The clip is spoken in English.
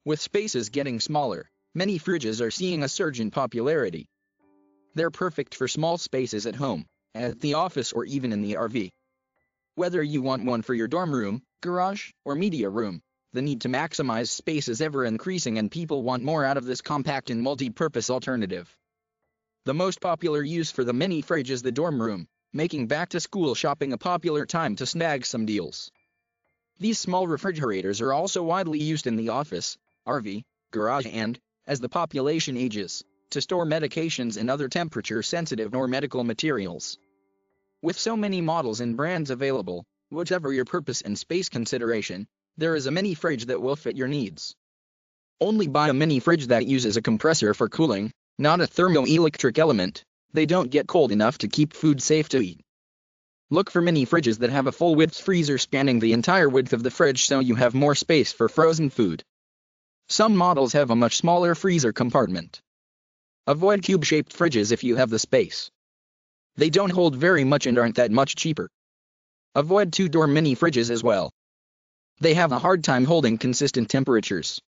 With spaces getting smaller, many fridges are seeing a surge in popularity. They're perfect for small spaces at home, at the office, or even in the RV. Whether you want one for your dorm room, garage, or media room, the need to maximize space is ever increasing, and people want more out of this compact and multi-purpose alternative. The most popular use for the mini fridge is the dorm room, making back-to-school shopping a popular time to snag some deals. These small refrigerators are also widely used in the office, RV, garage, and, as the population ages, to store medications and other temperature-sensitive or medical materials. With so many models and brands available, whatever your purpose and space consideration, there is a mini fridge that will fit your needs. Only buy a mini fridge that uses a compressor for cooling, not a thermoelectric element. They don't get cold enough to keep food safe to eat. Look for mini fridges that have a full-width freezer spanning the entire width of the fridge, so you have more space for frozen food. Some models have a much smaller freezer compartment. Avoid cube-shaped fridges if you have the space. They don't hold very much and aren't that much cheaper. Avoid two-door mini fridges as well. They have a hard time holding consistent temperatures.